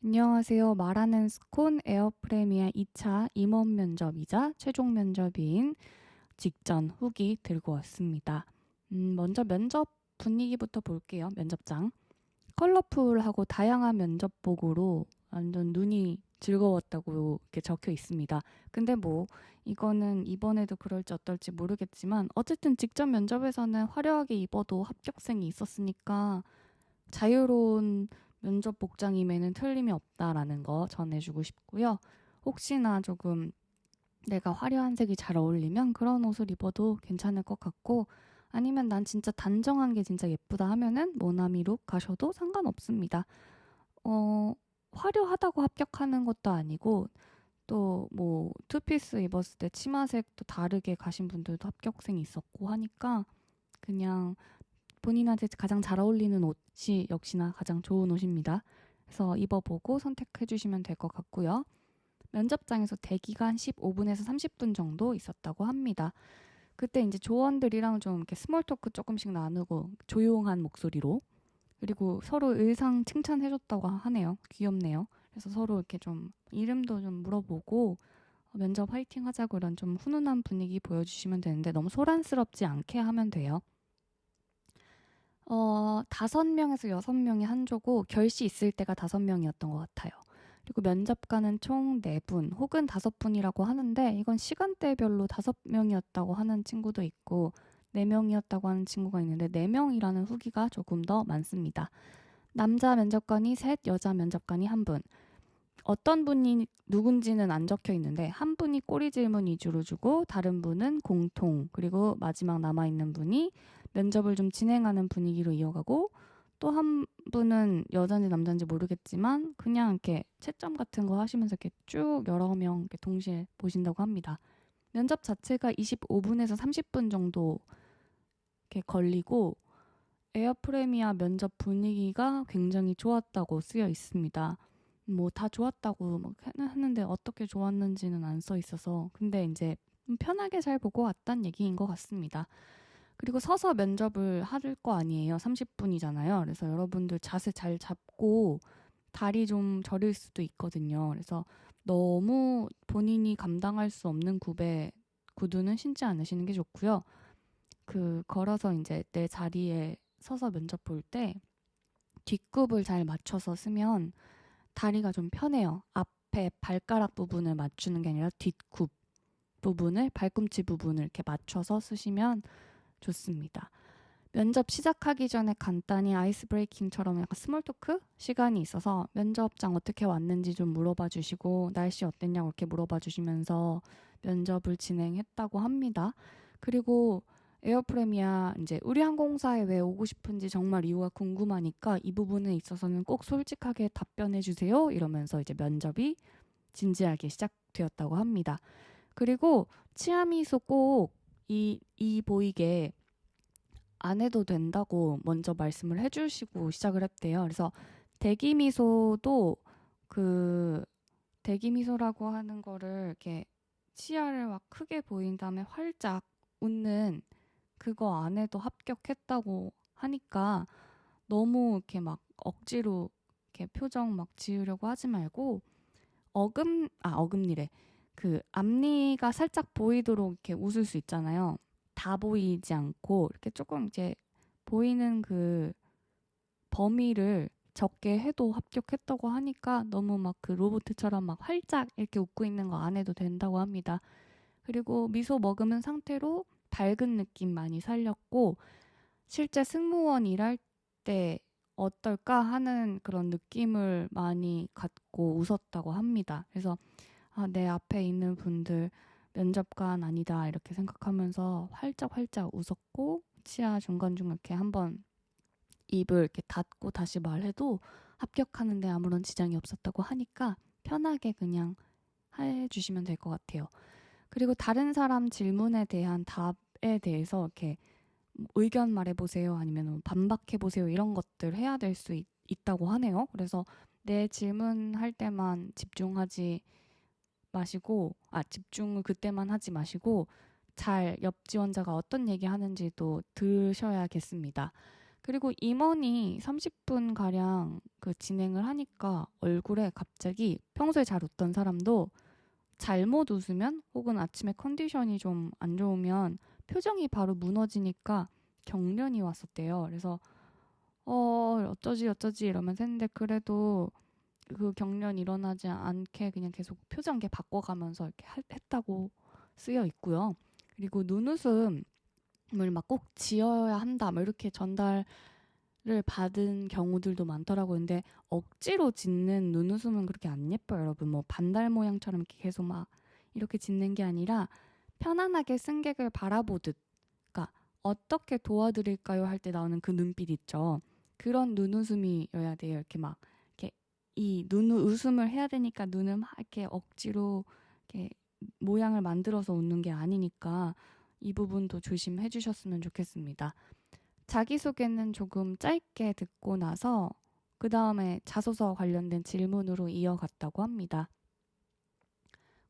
안녕하세요. 말하는 스콘 에어프레미아 2차 임원 면접이자 최종 면접인 직전 후기 들고 왔습니다. 먼저 면접 분위기부터 볼게요. 면접장. 컬러풀하고 다양한 면접복으로 완전 눈이 즐거웠다고 이렇게 적혀 있습니다. 근데 뭐 이거는 이번에도 그럴지 어떨지 모르겠지만 어쨌든 직전 면접에서는 화려하게 입어도 합격생이 있었으니까 자유로운 면접 복장임에는 틀림이 없다라는 거 전해주고 싶고요. 혹시나 조금 내가 화려한 색이 잘 어울리면 그런 옷을 입어도 괜찮을 것 같고, 아니면 난 진짜 단정한 게 진짜 예쁘다 하면은 모나미 룩 가셔도 상관없습니다. 어, 화려하다고 합격하는 것도 아니고, 또 뭐 투피스 입었을 때 치마색도 다르게 가신 분들도 합격생이 있었고 하니까 그냥 본인한테 가장 잘 어울리는 옷이 역시나 가장 좋은 옷입니다. 그래서 입어보고 선택해 주시면 될 것 같고요. 면접장에서 대기가 한 15분에서 30분 정도 있었다고 합니다. 그때 이제 조원들이랑 좀 이렇게 스몰 토크 조금씩 나누고 조용한 목소리로, 그리고 서로 의상 칭찬해줬다고 하네요. 귀엽네요. 그래서 서로 이렇게 좀 이름도 좀 물어보고 면접 화이팅 하자고 이런 좀 훈훈한 분위기 보여주시면 되는데 너무 소란스럽지 않게 하면 돼요. 5명에서 6명이 한 조고 결시 있을 때가 5명이었던 것 같아요. 그리고 면접관은 총 4분 혹은 5분이라고 하는데 이건 시간대별로 5명이었다고 하는 친구도 있고 4명이었다고 하는 친구가 있는데 4명이라는 후기가 조금 더 많습니다. 남자 면접관이 셋, 여자 면접관이 한 분. 어떤 분이 누군지는 안 적혀 있는데 한 분이 꼬리 질문 위주로 주고 다른 분은 공통, 그리고 마지막 남아있는 분이 면접을 좀 진행하는 분위기로 이어가고, 또 한 분은 여자인지 남자인지 모르겠지만 그냥 이렇게 채점 같은 거 하시면서 이렇게 쭉 여러 명 이렇게 동시에 보신다고 합니다. 면접 자체가 25분에서 30분 정도 이렇게 걸리고 에어프레미아 면접 분위기가 굉장히 좋았다고 쓰여 있습니다. 뭐 다 좋았다고 막 했는데 어떻게 좋았는지는 안 써 있어서, 근데 이제 편하게 잘 보고 왔단 얘기인 것 같습니다. 그리고 서서 면접을 할 거 아니에요. 30분이잖아요. 그래서 여러분들 자세 잘 잡고 다리 좀 저릴 수도 있거든요. 그래서 너무 본인이 감당할 수 없는 굽의 구두는 신지 않으시는 게 좋고요. 걸어서 이제 내 자리에 서서 면접 볼 때 뒷굽을 잘 맞춰서 쓰면 다리가 좀 편해요. 앞에 발가락 부분을 맞추는 게 아니라 뒷굽 부분을, 발꿈치 부분을 이렇게 맞춰서 쓰시면 좋습니다. 면접 시작하기 전에 간단히 아이스 브레이킹처럼 약간 스몰 토크 시간이 있어서 면접장 어떻게 왔는지 좀 물어봐 주시고 날씨 어땠냐고 이렇게 물어봐 주시면서 면접을 진행했다고 합니다. 그리고 에어프레미아 이제 우리 항공사에 왜 오고 싶은지 정말 이유가 궁금하니까 이 부분에 있어서는 꼭 솔직하게 답변해 주세요. 이러면서 이제 면접이 진지하게 시작되었다고 합니다. 그리고 치아미소 꼭 이 보이게 안 해도 된다고 먼저 말씀을 해주시고 시작을 했대요. 그래서 대기미소도 그 대기미소라고 하는 거를 이렇게 치아를 막 크게 보인 다음에 활짝 웃는 그거 안 해도 합격했다고 하니까 너무 이렇게 막 억지로 이렇게 표정 막 지으려고 하지 말고 어금니래. 앞니가 살짝 보이도록 이렇게 웃을 수 있잖아요. 다 보이지 않고 이렇게 조금 이제 보이는 그 범위를 적게 해도 합격했다고 하니까 너무 막 그 로봇처럼 막 활짝 이렇게 웃고 있는 거 안 해도 된다고 합니다. 그리고 미소 머금은 상태로 밝은 느낌 많이 살렸고 실제 승무원 일할 때 어떨까 하는 그런 느낌을 많이 갖고 웃었다고 합니다. 그래서 내 앞에 있는 분들 면접관 아니다 이렇게 생각하면서 활짝활짝 웃었고 치아 중간중간 이렇게 한번 입을 이렇게 닫고 다시 말해도 합격하는데 아무런 지장이 없었다고 하니까 편하게 그냥 해주시면 될 것 같아요. 그리고 다른 사람 질문에 대한 답에 대해서 이렇게 의견 말해보세요 아니면 뭐 반박해보세요 이런 것들 해야 될 수 있다고 하네요. 그래서 내 질문할 때만 집중하지 마시고, 집중을 그때만 하지 마시고 잘 옆 지원자가 어떤 얘기 하는지도 들으셔야겠습니다. 그리고 임원이 30분 가량 그 진행을 하니까 얼굴에 갑자기 평소에 잘 웃던 사람도 잘못 웃으면 혹은 아침에 컨디션이 좀 안 좋으면 표정이 바로 무너지니까 경련이 왔었대요. 그래서 어쩌지 이러면서 했는데 그래도 그 경련 일어나지 않게 그냥 계속 표정 이렇게 바꿔가면서 이렇게 했다고 쓰여 있고요. 그리고 눈웃음을 막 꼭 지어야 한다, 뭐 이렇게 전달을 받은 경우들도 많더라고요. 근데 억지로 짓는 눈웃음은 그렇게 안 예뻐요, 여러분. 뭐 반달 모양처럼 이렇게 계속 막 이렇게 짓는 게 아니라 편안하게 승객을 바라보듯, 그러니까 어떻게 도와드릴까요 할 때 나오는 그 눈빛 있죠. 그런 눈웃음이어야 돼요. 이렇게 막 이렇게 이 눈웃음을 해야 되니까 눈을 막 이렇게 억지로 이렇게 모양을 만들어서 웃는 게 아니니까 이 부분도 조심해 주셨으면 좋겠습니다. 자기소개는 조금 짧게 듣고 나서 그 다음에 자소서 관련된 질문으로 이어갔다고 합니다.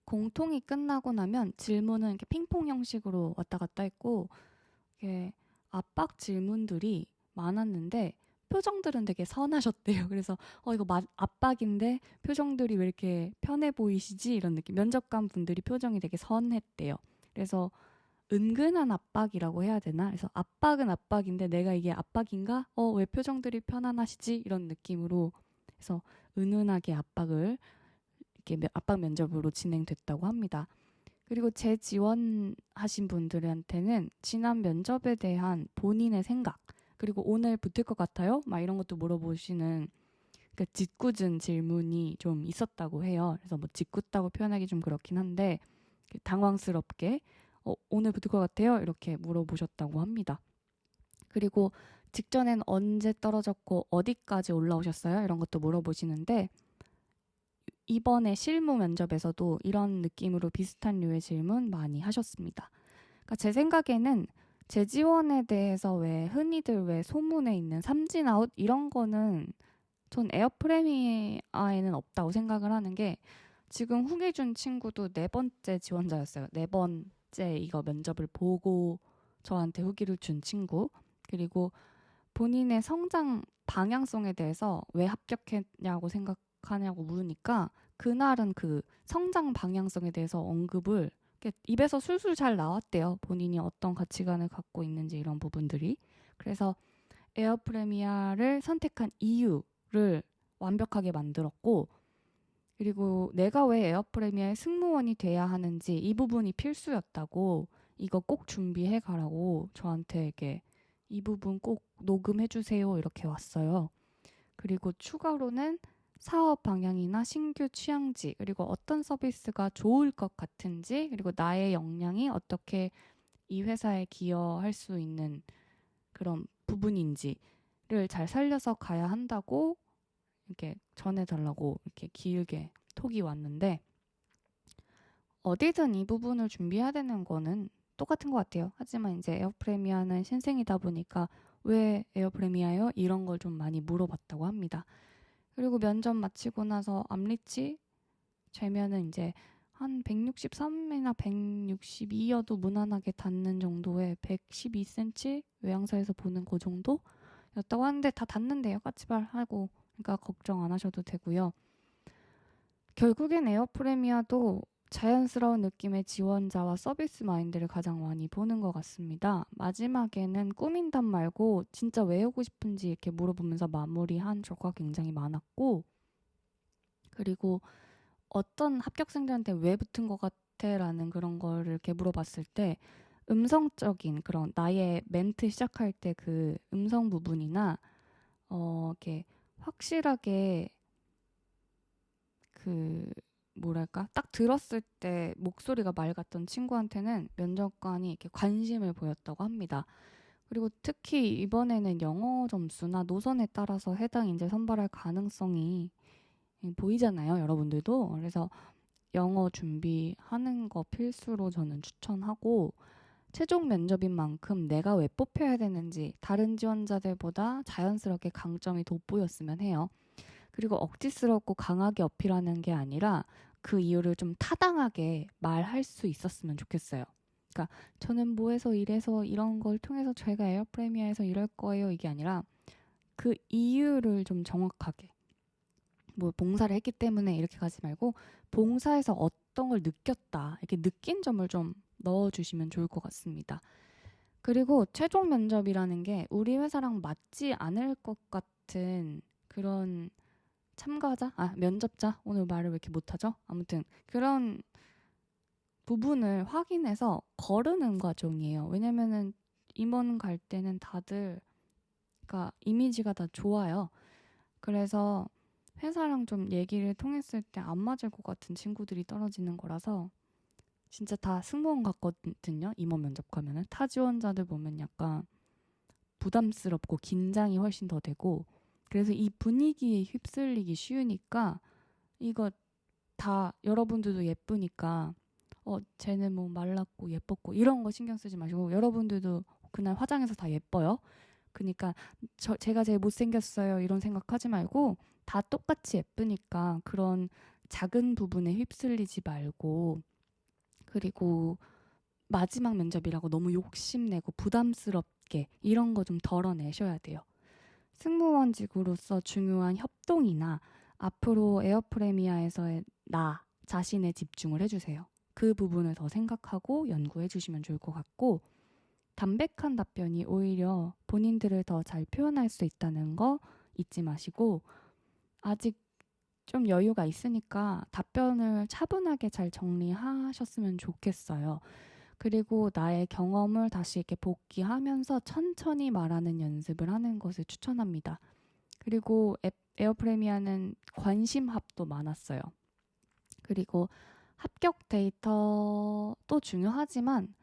공통이 끝나고 나면 질문은 이렇게 핑퐁 형식으로 왔다 갔다 했고, 이게 압박 질문들이 많았는데 표정들은 되게 선하셨대요. 그래서 이거 압박인데 표정들이 왜 이렇게 편해 보이시지? 이런 느낌. 면접관 분들이 표정이 되게 선했대요. 그래서 은근한 압박이라고 해야 되나? 그래서 압박은 압박인데 내가 이게 압박인가? 왜 표정들이 편안하시지? 이런 느낌으로 해서 은은하게 압박을 이렇게 압박 면접으로 진행됐다고 합니다. 그리고 재지원하신 분들한테는 지난 면접에 대한 본인의 생각, 그리고 오늘 붙을 것 같아요? 막 이런 것도 물어보시는 그 짓궂은 질문이 좀 있었다고 해요. 그래서 뭐 짓궂다고 표현하기 좀 그렇긴 한데 당황스럽게 오늘 붙을 것 같아요? 이렇게 물어보셨다고 합니다. 그리고 직전엔 언제 떨어졌고 어디까지 올라오셨어요? 이런 것도 물어보시는데 이번에 실무 면접에서도 이런 느낌으로 비슷한 류의 질문 많이 하셨습니다. 그러니까 제 생각에는 재지원에 대해서 왜 흔히들 왜 소문에 있는 삼진아웃 이런 거는 전 에어프레미아에는 없다고 생각을 하는 게 지금 후기 준 친구도 4번째 지원자였어요. 4번째 이거 면접을 보고 저한테 후기를 준 친구. 그리고 본인의 성장 방향성에 대해서 왜 합격했냐고 생각하냐고 물으니까 그날은 그 성장 방향성에 대해서 언급을 입에서 술술 잘 나왔대요. 본인이 어떤 가치관을 갖고 있는지 이런 부분들이. 그래서 에어프레미아를 선택한 이유를 완벽하게 만들었고, 그리고 내가 왜 에어프레미아의 승무원이 돼야 하는지 이 부분이 필수였다고, 이거 꼭 준비해 가라고 저한테 이렇게 이 부분 꼭 녹음해 주세요 이렇게 왔어요. 그리고 추가로는 사업 방향이나 신규 취향지, 그리고 어떤 서비스가 좋을 것 같은지, 그리고 나의 역량이 어떻게 이 회사에 기여할 수 있는 그런 부분인지를 잘 살려서 가야 한다고 이렇게 전해달라고 이렇게 길게 톡이 왔는데, 어디든 이 부분을 준비해야 되는 거는 똑같은 것 같아요. 하지만 이제 에어프레미아는 신생이다 보니까 왜 에어프레미아요? 이런 걸 좀 많이 물어봤다고 합니다. 그리고 면접 마치고 나서 암리치 재면은 이제 한 163이나 162여도 무난하게 닿는 정도의 112cm 외양사에서 보는 그 정도였다고 하는데 다 닿는데요. 까치발하고. 그러니까 걱정 안 하셔도 되고요. 결국엔 에어프레미아도 자연스러운 느낌의 지원자와 서비스 마인드를 가장 많이 보는 것 같습니다. 마지막에는 꾸민답 말고 진짜 왜 오고 싶은지 이렇게 물어보면서 마무리한 조가 굉장히 많았고, 그리고 어떤 합격생들한테 왜 붙은 것 같아? 라는 그런 거를 이렇게 물어봤을 때 음성적인 그런 나의 멘트 시작할 때 그 음성 부분이나 이렇게 확실하게 그 뭐랄까 딱 들었을 때 목소리가 맑았던 친구한테는 면접관이 이렇게 관심을 보였다고 합니다. 그리고 특히 이번에는 영어 점수나 노선에 따라서 해당 인재 선발할 가능성이 보이잖아요, 여러분들도. 그래서 영어 준비하는 거 필수로 저는 추천하고, 최종 면접인 만큼 내가 왜 뽑혀야 되는지 다른 지원자들보다 자연스럽게 강점이 돋보였으면 해요. 그리고 억지스럽고 강하게 어필하는 게 아니라 그 이유를 좀 타당하게 말할 수 있었으면 좋겠어요. 그러니까 저는 뭐해서 이래서 이런 걸 통해서 제가 에어프레미아에서 이럴 거예요 이게 아니라 그 이유를 좀 정확하게 뭐 봉사를 했기 때문에 이렇게 가지 말고 봉사에서 어떤 걸 느꼈다 이렇게 느낀 점을 좀 넣어주시면 좋을 것 같습니다. 그리고 최종 면접이라는 게 우리 회사랑 맞지 않을 것 같은 그런 참가자? 면접자? 오늘 말을 왜 이렇게 못하죠? 아무튼 그런 부분을 확인해서 거르는 과정이에요. 왜냐면은 임원 갈 때는 다들 그러니까 이미지가 다 좋아요. 그래서 회사랑 좀 얘기를 통했을 때 안 맞을 것 같은 친구들이 떨어지는 거라서 진짜 다 승무원 같거든요. 임원 면접 가면은 타 지원자들 보면 약간 부담스럽고 긴장이 훨씬 더 되고 그래서 이 분위기에 휩쓸리기 쉬우니까 이거 다 여러분들도 예쁘니까 쟤는 뭐 말랐고 예뻤고 이런 거 신경 쓰지 마시고 여러분들도 그날 화장해서 다 예뻐요. 그러니까 제가 제일 못생겼어요 이런 생각하지 말고 다 똑같이 예쁘니까 그런 작은 부분에 휩쓸리지 말고 그리고 마지막 면접이라고 너무 욕심내고 부담스럽게 이런 거 좀 덜어내셔야 돼요. 승무원직으로서 중요한 협동이나 앞으로 에어프레미아에서의 나 자신에 집중을 해주세요. 그 부분을 더 생각하고 연구해 주시면 좋을 것 같고 담백한 답변이 오히려 본인들을 더 잘 표현할 수 있다는 거 잊지 마시고 아직 좀 여유가 있으니까 답변을 차분하게 잘 정리하셨으면 좋겠어요. 그리고 나의 경험을 다시 이렇게 복기하면서 천천히 말하는 연습을 하는 것을 추천합니다. 그리고 에어프레미아는 관심합도 많았어요. 그리고 합격 데이터도 중요하지만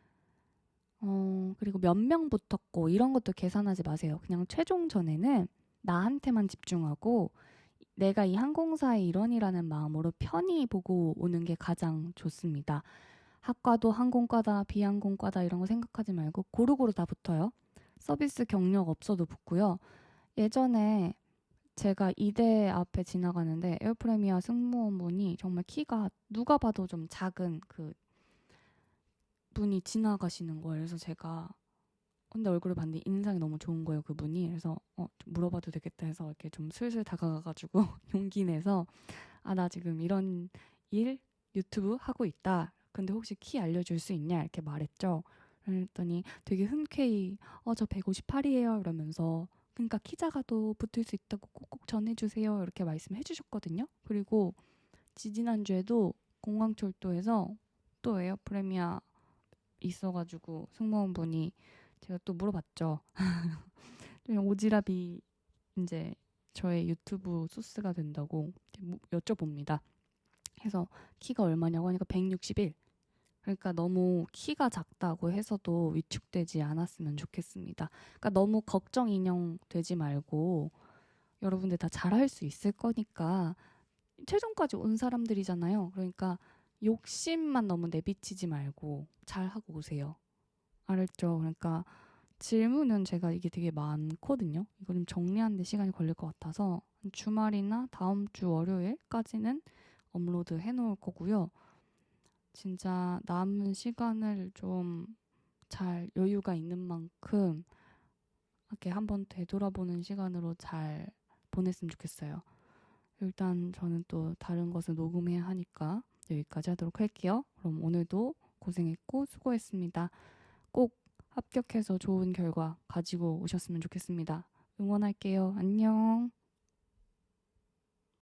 그리고 몇 명 붙었고 이런 것도 계산하지 마세요. 그냥 최종 전에는 나한테만 집중하고 내가 이 항공사의 일원이라는 마음으로 편히 보고 오는 게 가장 좋습니다. 학과도 항공과다, 비항공과다 이런 거 생각하지 말고 고루고루 다 붙어요. 서비스 경력 없어도 붙고요. 예전에 제가 이대 앞에 지나가는데 에어프레미아 승무원분이 정말 키가 누가 봐도 좀 작은 그 분이 지나가시는 거예요. 그래서 제가 근데 얼굴을 봤는데 인상이 너무 좋은 거예요, 그분이. 그래서 좀 물어봐도 되겠다 해서 이렇게 좀 슬슬 다가가가지고 용기 내서 나 지금 이런 일 유튜브 하고 있다. 근데 혹시 키 알려줄 수 있냐? 이렇게 말했죠. 그랬더니 되게 흔쾌히 저 158이에요 이러면서 그러니까 키 작아도 붙을 수 있다고 꼭꼭 전해주세요 이렇게 말씀해 주셨거든요. 그리고 지지난주에도 공항철도에서 또 에어프레미아 있어가지고 승무원분이 제가 또 물어봤죠. 오지랖이 이제 저의 유튜브 소스가 된다고 여쭤봅니다. 그래서 키가 얼마냐고 하니까 161. 그러니까 너무 키가 작다고 해서도 위축되지 않았으면 좋겠습니다. 그러니까 너무 걱정 인형 되지 말고 여러분들 다 잘할 수 있을 거니까 최종까지 온 사람들이잖아요. 그러니까 욕심만 너무 내비치지 말고 잘하고 오세요. 알았죠? 그러니까 질문은 제가 이게 되게 많거든요. 이거 좀 정리하는 데 시간이 걸릴 것 같아서 주말이나 다음 주 월요일까지는 업로드 해놓을 거고요. 진짜 남은 시간을 좀 잘 여유가 있는 만큼 이렇게 한번 되돌아보는 시간으로 잘 보냈으면 좋겠어요. 일단 저는 또 다른 것을 녹음해야 하니까 여기까지 하도록 할게요. 그럼 오늘도 고생했고 수고했습니다. 꼭 합격해서 좋은 결과 가지고 오셨으면 좋겠습니다. 응원할게요. 안녕.